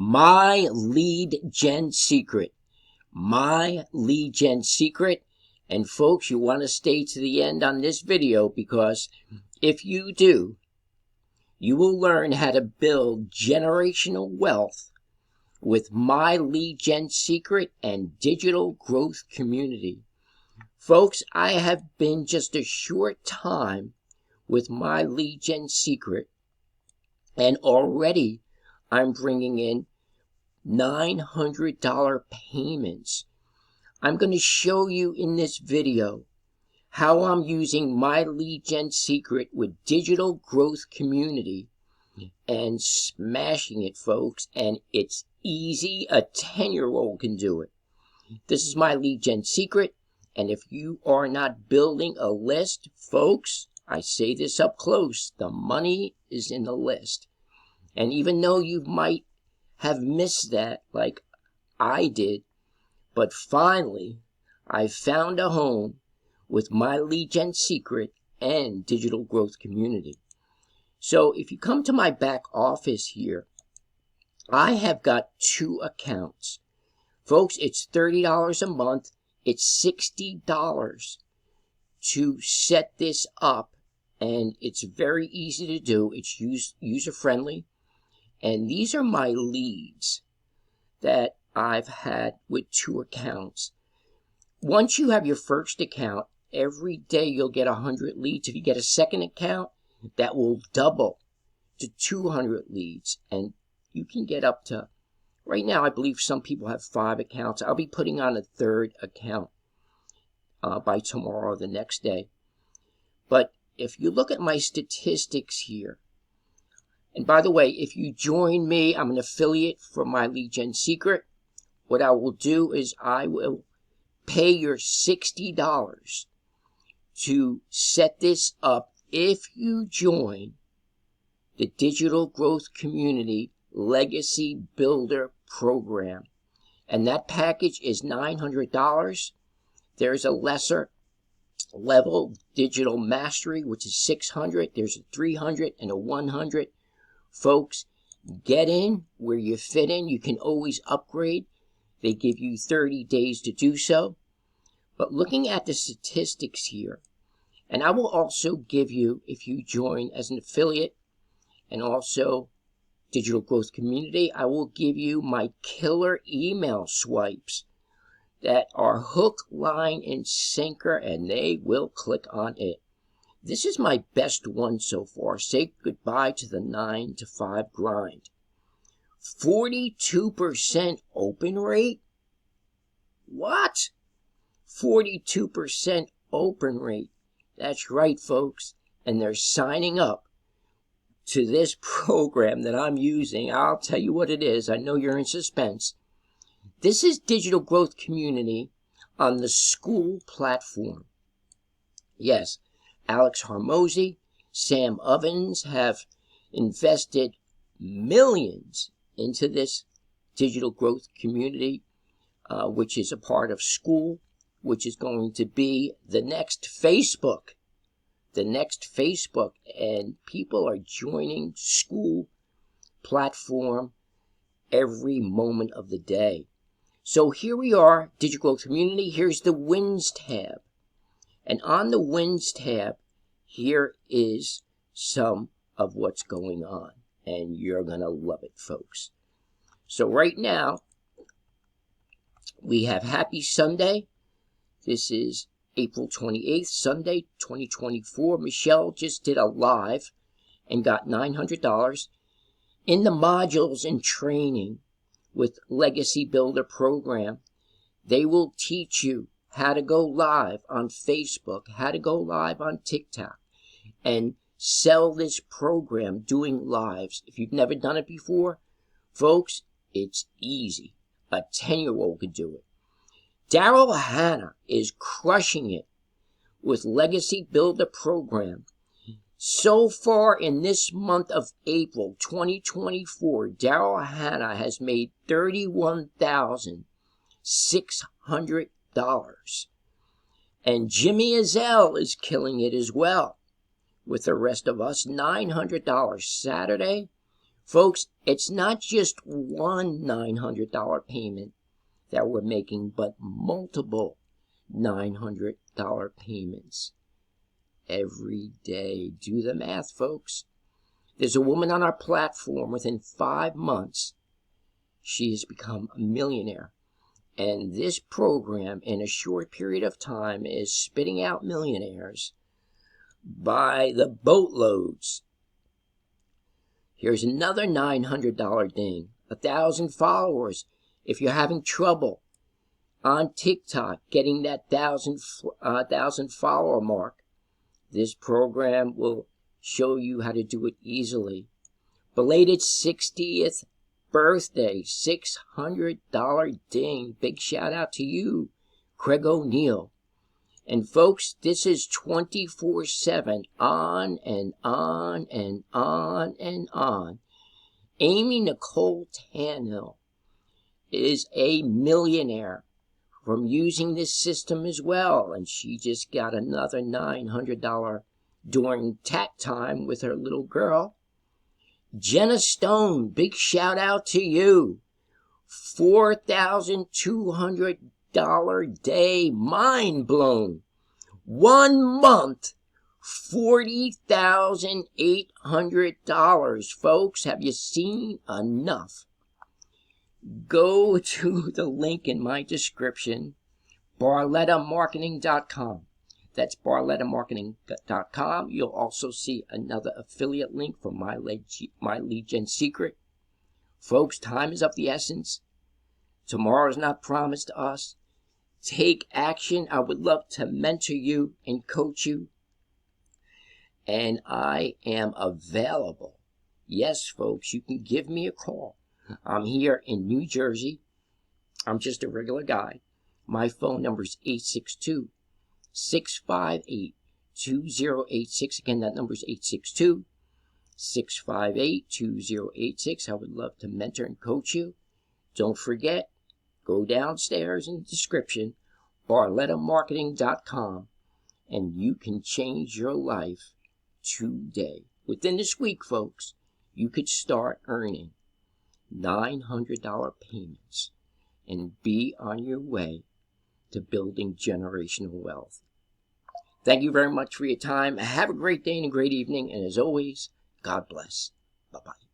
My lead gen secret. My lead gen secret. And folks, you want to stay to the end on this video, because if you do, you will learn how to build generational wealth with my lead gen secret and digital growth community. Folks, I have been just a short time with my lead gen secret, and already I'm bringing in $900 payments. I'm going to show you in this video how I'm using my lead gen secret with digital growth community and smashing it, folks. And it's easy. A 10-year-old can do it. This is my lead gen secret. And if you are not building a list, folks, I say this up close, the money is in the list. And even though you might have missed that like I did, but finally I found a home with my lead gen secret and digital growth community. So if you come to my back office here, I have got 2 accounts. Folks, it's $30 a month. It's $60 to set this up, and it's very easy to do. It's user-friendly. And these are my leads that I've had with 2 accounts. Once you have your first account, every day you'll get 100 leads. If you get a second account, that will double to 200 leads. And you can get up to, right now I believe some people have 5 accounts. I'll be putting on a 3rd account by tomorrow or the next day. But if you look at my statistics here, and by the way, if you join me, I'm an affiliate for my lead gen secret. What I will do is I will pay your $60 to set this up if you join the Digital Growth Community Legacy Builder Program. And that package is $900. There's a lesser level, Digital Mastery, which is $600. There's a $300 and a $100. Folks, get in where you fit in. You can always upgrade. They give you 30 days to do so. But looking at the statistics here, and I will also give you, if you join as an affiliate and also Digital Growth Community, I will give you my killer email swipes that are hook, line, and sinker, and they will click on it. This is my best one so far. Say goodbye to the 9-to-5 grind. 42% open rate? What? 42% open rate. That's right, folks. And they're signing up to this program that I'm using. I'll tell you what it is. I know you're in suspense. This is Digital Growth Community on the school platform. Yes, Alex Hormozy, Sam Ovens have invested millions into this Digital Growth Community, which is a part of school, which is going to be the next Facebook. The next Facebook, and people are joining school platform every moment of the day. So here we are, Digital Growth Community. Here's the Wins tab. And on the Wins tab, here is some of what's going on. And you're going to love it, folks. So right now, we have Happy Sunday. This is April 28th, Sunday, 2024. Michelle just did a live and got $900 in the modules and training with Legacy Builder Program. They will teach you how to go live on Facebook, how to go live on TikTok, and sell this program doing lives. If you've never done it before, folks, it's easy. A 10-year-old could do it. Daryl Hannah is crushing it with Legacy Builder Program. So far in this month of April 2024, Daryl Hannah has made $31,600. And Jimmy Azell is killing it as well with the rest of us. $900 Saturday, Folks, it's not just one $900 payment that we're making, but multiple $900 payments every day. Do the math, folks. There's a woman on our platform within 5 months. She has become a millionaire. And this program, in a short period of time, is spitting out millionaires by the boatloads. Here's another $900 thing. 1,000 followers. If you're having trouble on TikTok getting that 1,000 follower mark, this program will show you how to do it easily. Belated 60th birthday, $600 ding. Big shout out to you, Craig O'Neill. And folks, this is 24/7, on and on and on and on. Amy Nicole Tanhill is a millionaire from using this system as well, and she just got another $900 during tack time with her little girl. Jenna Stone, big shout out to you. $4,200 day, mind blown. 1 month, $40,800. Folks, have you seen enough? Go to the link in my description, barlettamarketing.com. That's barlettamarketing.com. You'll also see another affiliate link for my lead gen secret. Folks, time is of the essence. Tomorrow is not promised to us. Take action. I would love to mentor you and coach you. And I am available. Yes, folks, you can give me a call. I'm here in New Jersey. I'm just a regular guy. My phone number is 862-658-2086. Again, that number is 862-658-2086. I would love to mentor and coach you. Don't forget, go downstairs in the description, barlettamarketing.com, and you can change your life today. Within this week, folks, you could start earning $900 payments and be on your way to building generational wealth. Thank you very much for your time. Have a great day and a great evening. And as always, God bless. Bye-bye.